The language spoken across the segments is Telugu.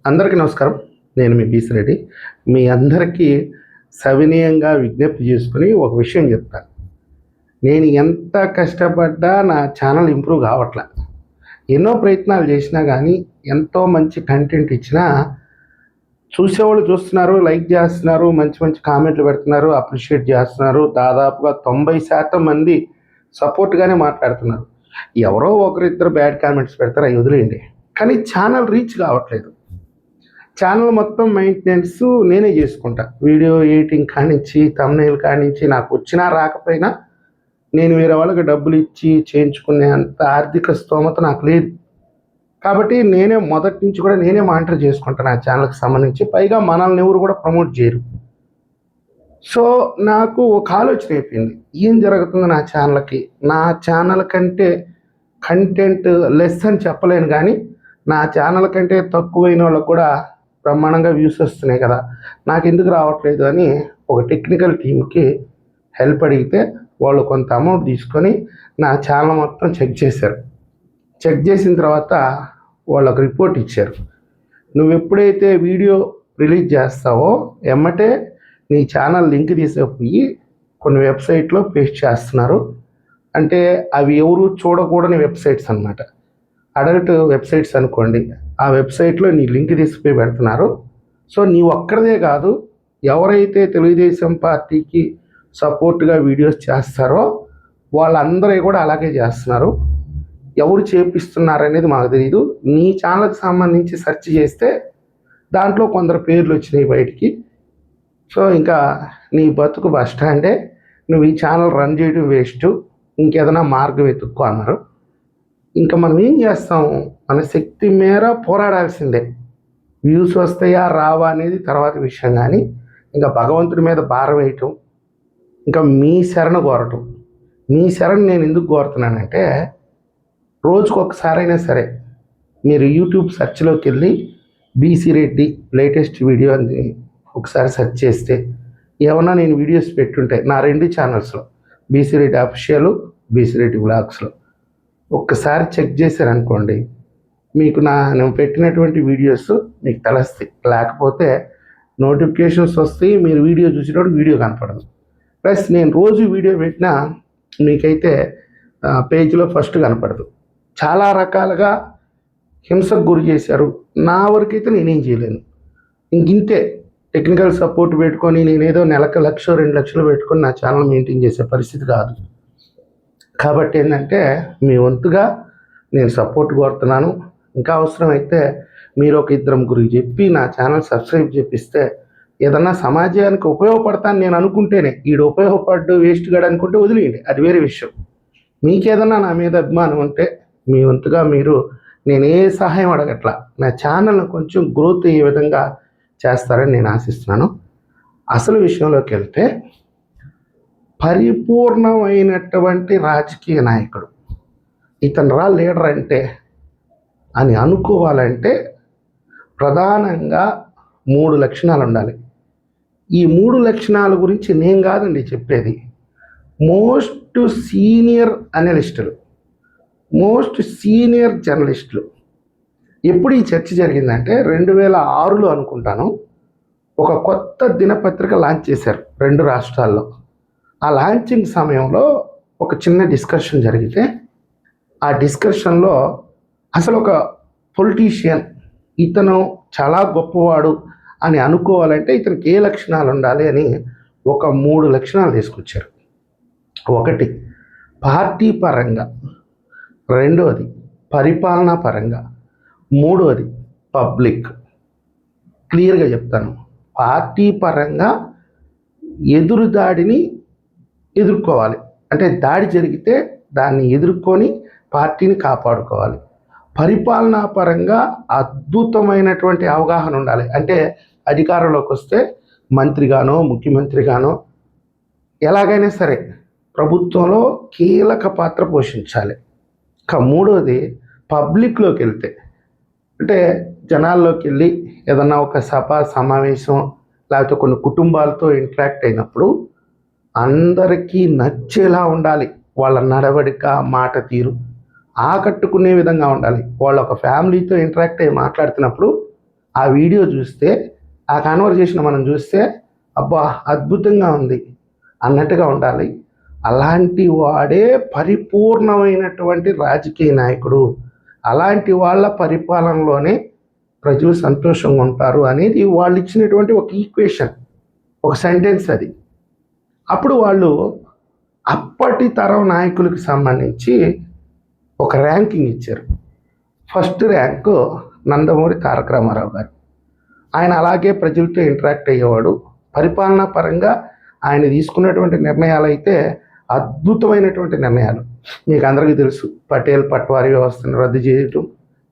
అందరికీ నమస్కారం. నేను మీ బీసీ రెడ్డి. మీ అందరికీ సవినయంగా విజ్ఞప్తి చేసుకొని ఒక విషయం చెప్తాను. నేను ఎంత కష్టపడ్డా నా ఛానల్ ఇంప్రూవ్ కావట్లే. ఎన్నో ప్రయత్నాలు చేసినా కానీ, ఎంతో మంచి కంటెంట్ ఇచ్చినా చూసేవాళ్ళు చూస్తున్నారు, లైక్ చేస్తున్నారు, మంచి మంచి కామెంట్లు పెడుతున్నారు, అప్రిషియేట్ చేస్తున్నారు. దాదాపుగా 90% మంది సపోర్ట్గానే మాట్లాడుతున్నారు. ఎవరో ఒకరిద్దరు బ్యాడ్ కామెంట్స్ పెడతారు, అవి వదిలేయండి. కానీ ఛానల్ రీచ్ కావట్లేదు. ఛానల్ మొత్తం మెయింటెనెన్స్ నేనే చేసుకుంటా. వీడియో ఎడిటింగ్ కానించి, థంబ్నెయిల్ కానించి, నాకు వచ్చినా రాకపోయినా నేను వేరే వాళ్ళకి డబ్బులు ఇచ్చి చేయించుకునే అంత ఆర్థిక స్తోమత నాకు లేదు. కాబట్టి నేనే మొదటి నుంచి కూడా నేనే మానిటర్ చేసుకుంటాను ఆ ఛానల్కి సంబంధించి. పైగా మనల్ని ఎవరు కూడా ప్రమోట్ చేయరు. సో నాకు ఒక ఆలోచన అయిపోయింది, ఏం జరుగుతుంది నా ఛానల్కి. నా ఛానల్ కంటే కంటెంట్ లెస్ అని చెప్పలేను, కానీ నా ఛానల్ కంటే తక్కువైన వాళ్ళకు కూడా బ్రహ్మాండంగా వ్యూస్ వస్తున్నాయి కదా, నాకు ఎందుకు రావట్లేదు అని ఒక టెక్నికల్ టీంకి హెల్ప్ అడిగితే వాళ్ళు కొంత అమౌంట్ తీసుకొని నా ఛానల్ మొత్తం చెక్ చేశారు. చెక్ చేసిన తర్వాత వాళ్ళకు రిపోర్ట్ ఇచ్చారు. నువ్వు ఎప్పుడైతే వీడియో రిలీజ్ చేస్తావో ఎమ్మటే నీ ఛానల్ లింక్ తీసుకుపోయి కొన్ని వెబ్సైట్లో పేస్ట్ చేస్తున్నారు. అంటే అవి ఎవరు చూడకూడని వెబ్సైట్స్ అన్నమాట. అడల్ట్ వెబ్సైట్స్ అనుకోండి, ఆ వెబ్సైట్లో నీ లింక్ తీసుకుపోయి పెడుతున్నారు. సో నీ ఒక్కరిదే కాదు, ఎవరైతే తెలుగుదేశం పార్టీకి సపోర్ట్గా వీడియోస్ చేస్తారో వాళ్ళందరూ కూడా అలాగే చేస్తున్నారు. ఎవరు చేపిస్తున్నారు అనేది మాకు తెలియదు. నీ ఛానల్కి సంబంధించి సెర్చ్ చేస్తే దాంట్లో కొందరు పేర్లు వచ్చినాయి బయటికి. సో ఇంకా నీ బతుకు బస్ స్టాండే, నువ్వు ఈ ఛానల్ రన్ చేయడం వేస్ట్, ఇంకేదైనా మార్గం వెతుక్కో అన్నారు. ఇంకా మనం ఏం చేస్తాం, మన శక్తి మేర పోరాడాల్సిందే. వ్యూస్ వస్తాయా రావా అనేది తర్వాత విషయం, కానీ ఇంకా భగవంతుడి మీద భారం వేయటం, ఇంకా మీ శరణ కోరటం. మీ శరణ నేను ఎందుకు కోరుతున్నానంటే, రోజుకు ఒకసారైనా సరే మీరు యూట్యూబ్ సెర్చ్లోకి వెళ్ళి బీసీ రెడ్డి లేటెస్ట్ వీడియో అని ఒకసారి సెర్చ్ చేస్తే ఏమన్నా నేను వీడియోస్ పెట్టుంటే నా 2 ఛానల్స్లో, B C Reddy official, B C Reddy వ్లాగ్స్లో ఒక్కసారి చెక్ చేశారనుకోండి, మీకు నేను పెట్టినటువంటి వీడియోస్ మీకు తెలుస్తాయి. లేకపోతే నోటిఫికేషన్స్ వస్తాయి, మీరు వీడియో చూసేటప్పుడు వీడియో కనపడదు. ప్లస్ నేను రోజు వీడియో పెట్టినా మీకైతే పేజ్లో ఫస్ట్ కనపడదు. చాలా రకాలుగా హింసకు గురి చేశారు. నా వరకైతే నేనేం చేయలేను. ఇంతే టెక్నికల్ సపోర్ట్ పెట్టుకొని నేనేదో నెలకు 1,00,000 2 లక్షలు పెట్టుకొని నా ఛానల్ మెయింటైన్ చేసే పరిస్థితి కాదు. కాబట్టి ఏంటంటే మీ వంతుగా నేను సపోర్ట్ కోరుతున్నాను. ఇంకా అవసరమైతే మీరు ఒక 2 ముగ్గురికి చెప్పి నా ఛానల్ సబ్స్క్రైబ్ చేపిస్తే ఏదన్నా సమాజానికి ఉపయోగపడతాను నేను అనుకుంటేనే. వీడు ఉపయోగపడ్డు వేస్ట్ గాడు అనుకుంటే వదిలేయండి, అది వేరే విషయం. మీకేదన్నా నా మీద అభిమానం ఉంటే మీ వంతుగా మీరు, నేను ఏ సహాయం అడగట్లా, నా ఛానల్ని కొంచెం గ్రోత్ అయ్యే విధంగా చేస్తారని నేను ఆశిస్తున్నాను. అసలు విషయంలోకి వెళ్తే, పరిపూర్ణమైనటువంటి రాజకీయ నాయకుడు, ఇతను లీడర్ అంటే అని అనుకోవాలంటే ప్రధానంగా 3 లక్షణాలు ఉండాలి. ఈ 3 లక్షణాల గురించి నేను కాదండి చెప్పేది, మోస్ట్ సీనియర్ అనలిస్టులు, మోస్ట్ సీనియర్ జర్నలిస్టులు. ఎప్పుడు ఈ చర్చ జరిగిందంటే 2006లో అనుకుంటాను, ఒక కొత్త దినపత్రిక లాంచ్ చేశారు 2 రాష్ట్రాల్లో. ఆ లాంచింగ్ సమయంలో ఒక చిన్న డిస్కషన్ జరిగితే, ఆ డిస్కషన్లో అసలు ఒక పొలిటీషియన్ ఇతను చాలా గొప్పవాడు అని అనుకోవాలంటే ఇతనికి ఏ లక్షణాలు ఉండాలి అని ఒక 3 లక్షణాలు తీసుకొచ్చారు. 1 పార్టీ పరంగా, 2 పరిపాలనా పరంగా, 3 పబ్లిక్. క్లియర్గా చెప్తాను, పార్టీ పరంగా ఎదురుదాడిని ఎదుర్కోవాలి, అంటే దాడి జరిగితే దాన్ని ఎదుర్కొని పార్టీని కాపాడుకోవాలి. పరిపాలనా పరంగా అద్భుతమైనటువంటి అవగాహన ఉండాలి, అంటే అధికారంలోకి వస్తే మంత్రిగానో ముఖ్యమంత్రిగానో ఎలాగైనా సరే ప్రభుత్వంలో కీలక పాత్ర పోషించాలి. ఇక 3 పబ్లిక్లోకి వెళ్తే, అంటే జనాల్లోకి వెళ్ళి ఏదన్నా ఒక సభ సమావేశం లేకపోతే కొన్ని కుటుంబాలతో ఇంటరాక్ట్ అయినప్పుడు అందరికీ నచ్చేలా ఉండాలి. వాళ్ళ నడవడిక, మాట తీరు ఆకట్టుకునే విధంగా ఉండాలి. వాళ్ళు ఒక ఫ్యామిలీతో ఇంటరాక్ట్ అయ్యి మాట్లాడుతున్నప్పుడు ఆ వీడియో చూస్తే, ఆ కాన్వర్జేషన్ మనం చూస్తే అబ్బా అద్భుతంగా ఉంది అన్నట్టుగా ఉండాలి. అలాంటి వాడే పరిపూర్ణమైనటువంటి రాజకీయ నాయకుడు. అలాంటి వాళ్ళ పరిపాలనలోనే ప్రజలు సంతోషంగా ఉంటారు అనేది వాళ్ళు ఇచ్చినటువంటి ఒక ఈక్వేషన్, ఒక సెంటెన్స్ అది. అప్పుడు వాళ్ళు అప్పటి తరం నాయకులకు సంబంధించి ఒక ర్యాంకింగ్ ఇచ్చారు. ఫస్ట్ ర్యాంకు నందమూరి తారక రామారావు గారు. ఆయన అలాగే ప్రజలతో ఇంటరాక్ట్ అయ్యేవాడు. పరిపాలనా పరంగా ఆయన తీసుకున్నటువంటి నిర్ణయాలు అయితే అద్భుతమైనటువంటి నిర్ణయాలు. మీకు అందరికీ తెలుసు, పటేల్ పట్వారీ వ్యవస్థను రద్దు చేయటం,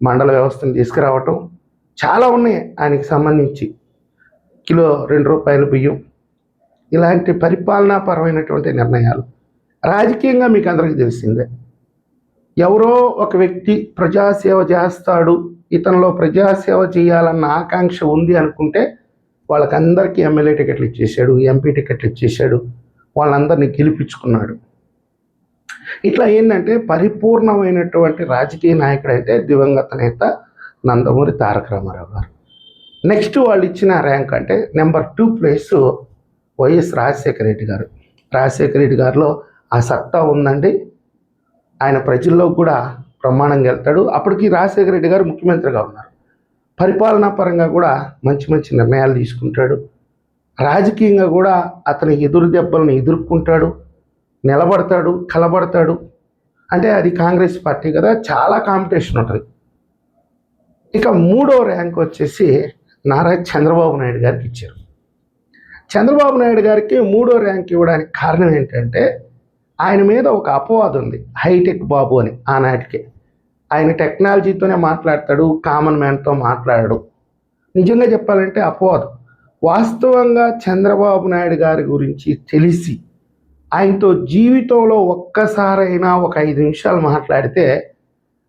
మండల వ్యవస్థను తీసుకురావటం, చాలా ఉన్నాయి ఆయనకి సంబంధించి. కిలో ₹2 బియ్యం, ఇలాంటి పరిపాలనాపరమైనటువంటి నిర్ణయాలు. రాజకీయంగా మీకు అందరికీ తెలిసిందే, ఎవరో ఒక వ్యక్తి ప్రజాసేవ చేస్తాడు, ఇతనిలో ప్రజాసేవ చేయాలన్న ఆకాంక్ష ఉంది అనుకుంటే వాళ్ళకందరికీ ఎమ్మెల్యే టికెట్లు ఇచ్చేసాడు, ఎంపీ టికెట్లు ఇచ్చేసాడు, వాళ్ళందరినీ గెలిపించుకున్నాడు. ఇట్లా ఏంటంటే పరిపూర్ణమైనటువంటి రాజకీయ నాయకుడు అయితే దివంగత నేత నందమూరి తారక రామారావు గారు. నెక్స్ట్ వాళ్ళు ఇచ్చిన ర్యాంక్ అంటే number 2 place YS Rajasekhara Reddy గారు. రాజశేఖర రెడ్డి గారిలో ఆ సత్తా ఉందండి. ఆయన ప్రజల్లో కూడా బ్రహ్మాండంగా వెళ్తాడు. అప్పటికి రాజశేఖర రెడ్డి గారు ముఖ్యమంత్రిగా ఉన్నారు. పరిపాలనా పరంగా కూడా మంచి మంచి నిర్ణయాలు తీసుకుంటాడు. రాజకీయంగా కూడా అతని ఎదురు దెబ్బలను ఎదుర్కొంటాడు, నిలబడతాడు, కలబడతాడు. అంటే అది కాంగ్రెస్ పార్టీ కదా, చాలా కాంపిటీషన్ ఉంటుంది. ఇక 3వ ర్యాంక్ వచ్చేసి నారా చంద్రబాబు నాయుడు గారికి ఇచ్చారు. చంద్రబాబు నాయుడు గారికి 3వ ర్యాంక్ ఇవ్వడానికి కారణం ఏంటంటే ఆయన మీద ఒక అపవాదం ఉంది, హైటెక్ బాబు అని. ఆనాటికి ఆయన టెక్నాలజీతోనే మాట్లాడతాడు, కామన్ మ్యాన్తో మాట్లాడడు. నిజంగా చెప్పాలంటే అపవాదం. వాస్తవంగా చంద్రబాబు నాయుడు గారి గురించి తెలిసి ఆయనతో జీవితంలో ఒక్కసారైనా ఒక 5 నిమిషాలు మాట్లాడితే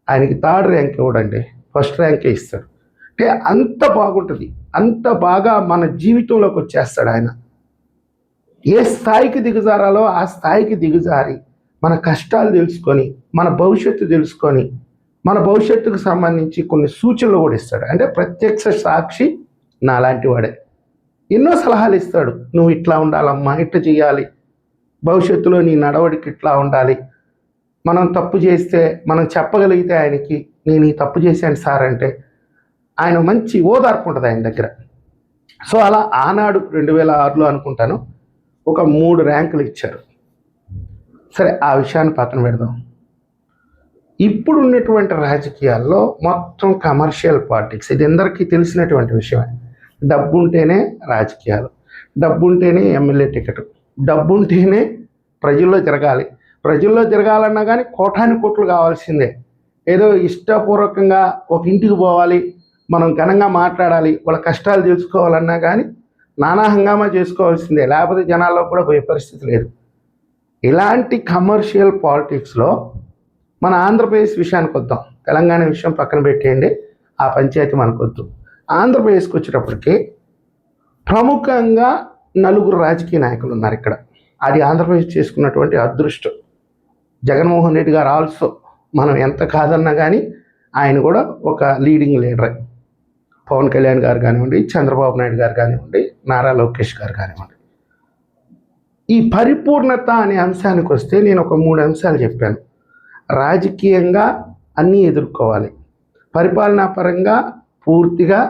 ఆయనకి 3rd ర్యాంక్ ఇవ్వడండి, ఫస్ట్ ర్యాంకే ఇస్తాడు. అంటే అంత బాగుంటుంది, అంత బాగా మన జీవితంలోకి వచ్చేస్తాడు ఆయన. ఏ స్థాయికి దిగజారాలో ఆ స్థాయికి దిగజారి మన కష్టాలు తెలుసుకొని, మన భవిష్యత్తు తెలుసుకొని, మన భవిష్యత్తుకు సంబంధించి కొన్ని సూచనలు కూడా ఇస్తాడు. అంటే ప్రత్యక్ష సాక్షి నాలాంటి వాడే. ఎన్నో సలహాలు ఇస్తాడు, నువ్వు ఇట్లా ఉండాలమ్మా, ఇట్లా చేయాలి, భవిష్యత్తులో నీ నడవడికి ఇట్లా ఉండాలి. మనం తప్పు చేస్తే మనం చెప్పగలిగితే ఆయనకి, నేను ఈ తప్పు చేశాను సార్ అంటే ఆయన మంచి ఓదార్పు ఉంటుంది ఆయన దగ్గర. సో అలా ఆనాడు 2006లో అనుకుంటాను ఒక 3 ర్యాంకులు ఇచ్చారు. సరే, ఆ విషయాన్ని పక్కన పెడదాం. ఇప్పుడు ఉన్నటువంటి రాజకీయాల్లో మొత్తం కమర్షియల్ పాలిటిక్స్, ఇది అందరికీ తెలిసినటువంటి విషయమే. డబ్బు ఉంటేనే రాజకీయాలు, డబ్బు ఉంటేనే ఎమ్మెల్యే టికెట్, డబ్బు ఉంటేనే ప్రజల్లో తిరగాలి. ప్రజల్లో తిరగాలన్నా కానీ కోట్లు కావాల్సిందే. ఏదో ఇష్టపూర్వకంగా ఒక ఇంటికి పోవాలి, మనం ఘనంగా మాట్లాడాలి, వాళ్ళ కష్టాలు తెలుసుకోవాలన్నా కానీ నానా హంగామా చేసుకోవాల్సిందే, లేకపోతే జనాల్లో కూడా పోయే పరిస్థితి లేదు. ఇలాంటి కమర్షియల్ పాలిటిక్స్లో మన ఆంధ్రప్రదేశ్ విషయానికి వద్దాం. తెలంగాణ విషయం పక్కన పెట్టేయండి, ఆ పంచాయతీ మనకొద్దు. ఆంధ్రప్రదేశ్కి వచ్చేటప్పటికి ప్రముఖంగా 4 రాజకీయ నాయకులు ఉన్నారు ఇక్కడ. అది ఆంధ్రప్రదేశ్ చేసుకున్నటువంటి అదృష్టం. జగన్మోహన్ రెడ్డి గారు ఆల్సో, మనం ఎంత కాదన్నా కానీ ఆయన కూడా ఒక లీడింగ్ లీడరే. పవన్ కళ్యాణ్ గారు కానివ్వండి, చంద్రబాబు నాయుడు గారు కానివ్వండి, నారా లోకేష్ గారు కానివ్వండి. ఈ పరిపూర్ణత అనే అంశానికి వస్తే నేను ఒక 3 అంశాలు చెప్పాను. రాజకీయంగా అన్నీ ఎదుర్కోవాలి, పరిపాలనా పరంగా పూర్తిగా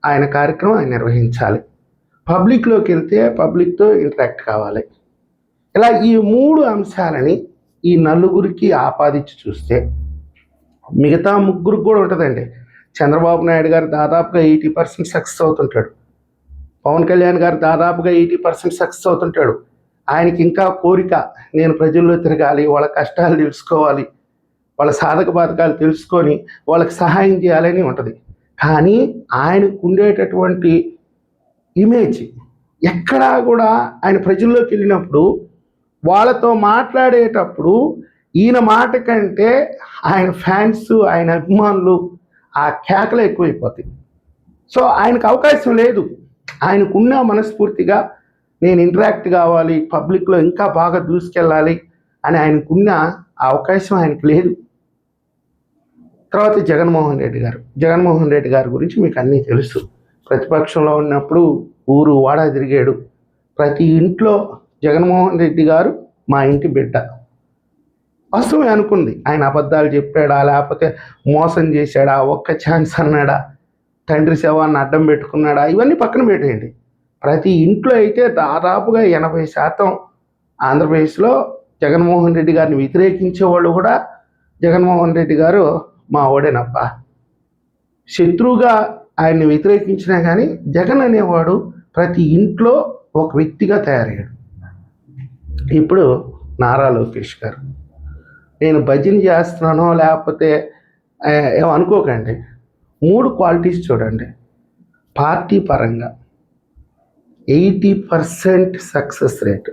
ఆయన కార్యక్రమం ఆయన నిర్వహించాలి, పబ్లిక్లోకి వెళ్తే పబ్లిక్తో ఇంటరాక్ట్ కావాలి. ఇలా ఈ 3 అంశాలని ఈ 4కి ఆపాదించి చూస్తే మిగతా 3 కూడా ఉంటుందండి. చంద్రబాబు నాయుడు గారు దాదాపుగా 80% సక్సెస్ అవుతుంటాడు, పవన్ కళ్యాణ్ గారు దాదాపుగా 80% సక్సెస్ అవుతుంటాడు. ఆయనకి ఇంకా కోరిక, నేను ప్రజల్లో తిరగాలి, వాళ్ళ కష్టాలు తెలుసుకోవాలి, వాళ్ళ సాధక బాధకాలు తెలుసుకొని వాళ్ళకి సహాయం చేయాలని ఉంటుంది. కానీ ఆయనకు ఉండేటటువంటి ఇమేజ్ ఎక్కడా కూడా ఆయన ప్రజల్లోకి వెళ్ళినప్పుడు వాళ్ళతో మాట్లాడేటప్పుడు ఈయన మాట కంటే ఆయన ఫ్యాన్స్, ఆయన అభిమానులు ఆ కేకలు ఎక్కువైపోతాయి. సో ఆయనకు అవకాశం లేదు. ఆయనకున్న మనస్ఫూర్తిగా నేను ఇంటరాక్ట్ కావాలి, పబ్లిక్లో ఇంకా బాగా దూసుకెళ్ళాలి అని ఆయనకున్న అవకాశం ఆయనకు లేదు. తర్వాత జగన్మోహన్ రెడ్డి గారు గురించి మీకు అన్నీ తెలుసు. ప్రతిపక్షంలో ఉన్నప్పుడు ఊరు వాడా తిరిగాడు. ప్రతి ఇంట్లో జగన్మోహన్ రెడ్డి గారు మా ఇంటి బిడ్డ. వాస్తవమే అనుకుంది. ఆయన అబద్ధాలు చెప్పాడా, లేకపోతే మోసం చేశాడా, ఒక్క ఛాన్స్ అన్నాడా, తండ్రి శవాన్ని అడ్డం పెట్టుకున్నాడా, ఇవన్నీ పక్కన పెట్టేయండి. ప్రతి ఇంట్లో అయితే దాదాపుగా 80% ఆంధ్రప్రదేశ్లో జగన్మోహన్ రెడ్డి గారిని వ్యతిరేకించే వాళ్ళు కూడా జగన్మోహన్ రెడ్డి గారు మా ఓడేనప్ప. శత్రువుగా ఆయన్ని వ్యతిరేకించినా కానీ జగన్ అనేవాడు ప్రతి ఇంట్లో ఒక వ్యక్తిగా తయారయ్యాడు. ఇప్పుడు నారా లోకేష్ గారు, నేను భజన చేస్తున్నానో లేకపోతే ఏమనుకోకండి, 3 క్వాలిటీస్ చూడండి. పార్టీ పరంగా 80% సక్సెస్ రేట్.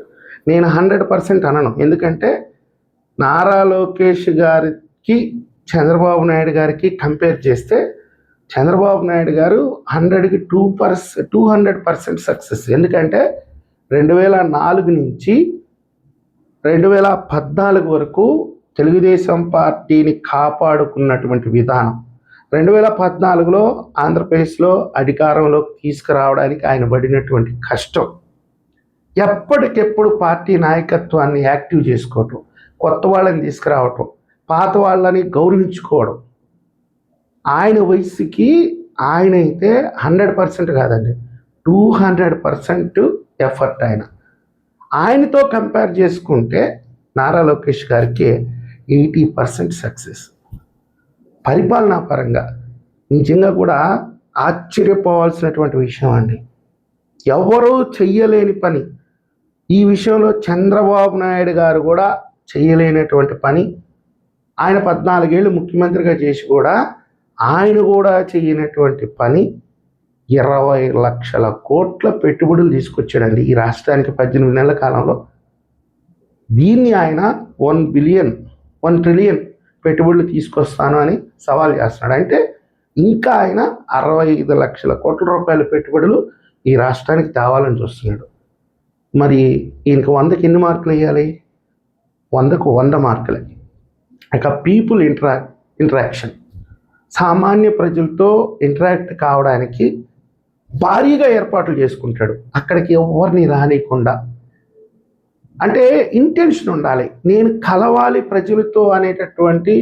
నేను 100% అనను, ఎందుకంటే నారా లోకేష్ గారికి చంద్రబాబు నాయుడు గారికి కంపేర్ చేస్తే చంద్రబాబు నాయుడు గారు 100కి 200% సక్సెస్. ఎందుకంటే 2004 నుంచి 2014 వరకు తెలుగుదేశం పార్టీని కాపాడుకున్నటువంటి విధానం, 2014లో ఆంధ్రప్రదేశ్లో అధికారంలోకి తీసుకురావడానికి ఆయన పడినటువంటి కష్టం, ఎప్పటికెప్పుడు పార్టీ నాయకత్వాన్ని యాక్టివ్ చేసుకోవటం, కొత్త వాళ్ళని తీసుకురావటం, పాత వాళ్ళని గౌరవించుకోవడం. ఆయన వయసుకి ఆయన అయితే 100% కాదండి, 200% ఎఫర్ట్. ఆయనతో కంపేర్ చేసుకుంటే నారా లోకేష్ గారికి 80% సక్సెస్. పరిపాలనా పరంగా నిజంగా కూడా ఆశ్చర్యపోవాల్సినటువంటి విషయం అండి. ఎవరూ చెయ్యలేని పని, ఈ విషయంలో చంద్రబాబు నాయుడు గారు కూడా చేయలేనటువంటి పని, ఆయన 14 ఏళ్ళు ముఖ్యమంత్రిగా చేసి కూడా ఆయన కూడా చేయనటువంటి పని, 20 లక్షల కోట్ల పెట్టుబడులు తీసుకొచ్చాడండి ఈ రాష్ట్రానికి 18 నెలల కాలంలో. దీన్ని ఆయన 1 ట్రిలియన్ పెట్టుబడులు తీసుకొస్తాను అని సవాల్ చేస్తున్నాడు. అంటే ఇంకా ఆయన 65 లక్షల కోట్ల రూపాయల పెట్టుబడులు ఈ రాష్ట్రానికి తేవాలని చూస్తున్నాడు. మరి ఈయనకి 100కి ఎన్ని మార్కులు వేయాలి? 100కు 100 మార్కులే. ఇక పీపుల్ ఇంటరాక్షన్, సామాన్య ప్రజలతో ఇంటరాక్ట్ కావడానికి భారీగా ఏర్పాట్లు చేసుకుంటాడు. అక్కడికి ఎవరిని రానియకుండా, అంటే ఇంటెన్షన్ ఉండాలి, నేను కలవాలి ప్రజలతో అనేటటువంటి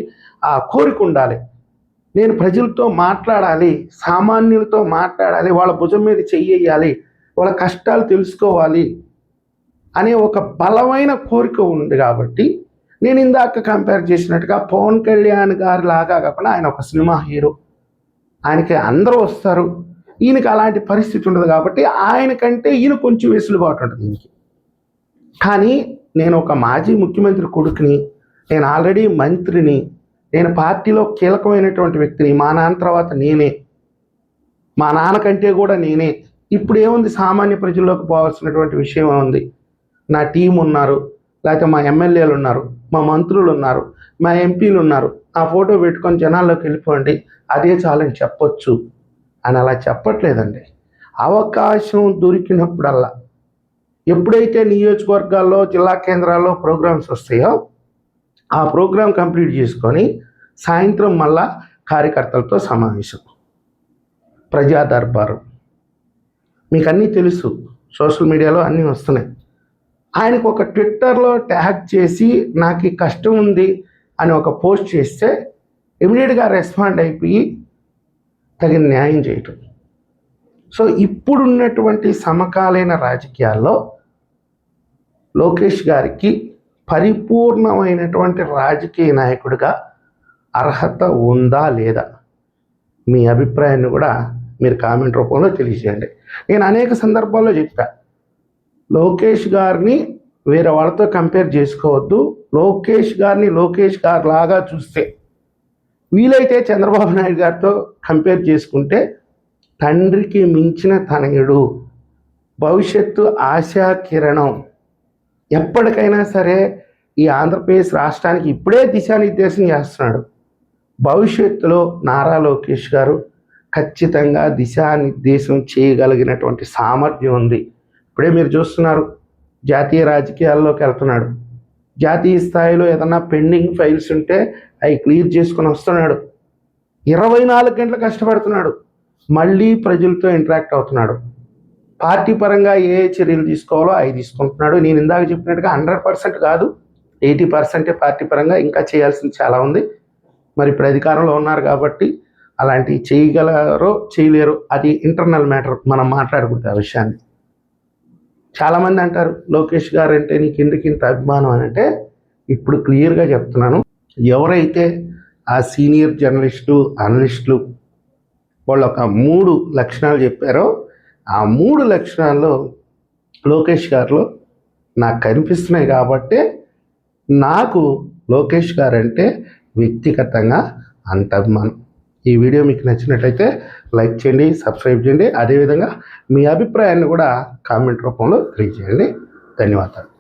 ఆ కోరిక ఉండాలి. నేను ప్రజలతో మాట్లాడాలి, సామాన్యులతో మాట్లాడాలి, వాళ్ళ భుజం మీద చెయ్యాలి, వాళ్ళ కష్టాలు తెలుసుకోవాలి అనే ఒక బలమైన కోరిక ఉంది. కాబట్టి నేను ఇందాక కంపేర్ చేసినట్టుగా పవన్ కళ్యాణ్ గారి లాగా కాకుండా ఆయన ఒక సినిమా హీరో, ఆయనకి అందరూ వస్తారు, ఈయనకి అలాంటి పరిస్థితి ఉండదు. కాబట్టి ఆయనకంటే ఈయన కొంచెం వెసులుబాటు ఉంటుంది ఈయనకి. కానీ నేను ఒక మాజీ ముఖ్యమంత్రి కొడుకుని, నేను ఆల్రెడీ మంత్రిని, నేను పార్టీలో కీలకమైనటువంటి వ్యక్తిని, మా నాన్న తర్వాత నేనే, మా నాన్న కంటే కూడా నేనే. ఇప్పుడు ఏముంది, సామాన్య ప్రజల్లోకి పోవాల్సినటువంటి విషయం ఉంది. నా టీం ఉన్నారు, లేకపోతే మా ఎమ్మెల్యేలు ఉన్నారు, మా మంత్రులు ఉన్నారు, మా ఎంపీలు ఉన్నారు, ఆ ఫోటో పెట్టుకొని జనాల్లోకి వెళ్ళిపోండి, అదే చాలని చెప్పొచ్చు అని అలా చెప్పట్లేదండి. అవకాశం దొరికినప్పుడల్లా, ఎప్పుడైతే నియోజకవర్గాల్లో జిల్లా కేంద్రాల్లో ప్రోగ్రామ్స్ వస్తాయో ఆ ప్రోగ్రాం కంప్లీట్ చేసుకొని సాయంత్రం మళ్ళా కార్యకర్తలతో సమావేశం, ప్రజా దర్బారు. మీకు అన్నీ తెలుసు, సోషల్ మీడియాలో అన్నీ వస్తున్నాయి. ఆయనకు ఒక ట్విట్టర్లో ట్యాగ్ చేసి నాకు ఈ కష్టం ఉంది అని ఒక పోస్ట్ చేస్తే ఇమీడియట్గా రెస్పాండ్ అయిపోయి తగిన న్యాయం చేయటం. సో ఇప్పుడున్నటువంటి సమకాలీన రాజకీయాల్లో లోకేష్ గారికి పరిపూర్ణమైనటువంటి రాజకీయ నాయకుడిగా అర్హత ఉందా లేదా? మీ అభిప్రాయాన్ని కూడా మీరు కామెంట్ రూపంలో తెలియజేయండి. నేను అనేక సందర్భాల్లో చెప్పా, లోకేష్ గారిని వేరే వాళ్ళతో కంపేర్ చేసుకోవద్దు. లోకేష్ గారిని లోకేష్ గారు లాగా చూస్తే, వీలైతే చంద్రబాబు నాయుడు గారితో కంపేర్ చేసుకుంటే తండ్రికి మించిన తనయుడు, భవిష్యత్తు ఆశా కిరణం. ఎప్పటికైనా సరే ఈ ఆంధ్రప్రదేశ్ రాష్ట్రానికి ఇప్పుడే దిశానిర్దేశం చేస్తున్నాడు. భవిష్యత్తులో నారా లోకేష్ గారు ఖచ్చితంగా దిశానిర్దేశం చేయగలిగినటువంటి సామర్థ్యం ఉంది. ఇప్పుడే మీరు చూస్తున్నారు, జాతీయ రాజకీయాల్లోకి వెళ్తున్నాడు. జాతీయ స్థాయిలో ఏదన్నా పెండింగ్ ఫైల్స్ ఉంటే అవి క్లియర్ చేసుకొని వస్తున్నాడు. 24 గంటలు కష్టపడుతున్నాడు. మళ్ళీ ప్రజలతో ఇంటరాక్ట్ అవుతున్నాడు. పార్టీ పరంగా ఏ చర్యలు తీసుకోవాలో అవి తీసుకుంటున్నాడు. నేను ఇందాక చెప్పినట్టుగా 100% కాదు, 80% పార్టీ పరంగా ఇంకా చేయాల్సింది చాలా ఉంది. మరి ఇప్పుడు అధికారంలో ఉన్నారు కాబట్టి అలాంటివి చేయగలరో చేయలేరో అది ఇంటర్నల్ మ్యాటర్, మనం మాట్లాడుకుంటే ఆ విషయాన్ని. చాలామంది అంటారు లోకేష్ గారు అంటే నీకు ఎందుకు ఇంత అభిమానం అని. అంటే ఇప్పుడు క్లియర్గా చెప్తున్నాను, ఎవరైతే ఆ సీనియర్ జర్నలిస్టులు అనలిస్టులు వాళ్ళు ఒక 3 లక్షణాలు చెప్పారో ఆ 3 లక్షణాల్లో లోకేష్ గారిలో నాకు కనిపిస్తున్నాయి. కాబట్టి నాకు లోకేష్ గారు అంటే వ్యక్తిగతంగా అంత అభిమానం. ఈ వీడియో మీకు నచ్చినట్లయితే లైక్ చేయండి, సబ్స్క్రైబ్ చేయండి. అదేవిధంగా మీ అభిప్రాయాన్ని కూడా కామెంట్ రూపంలో తెలియజేయండి. ధన్యవాదాలు.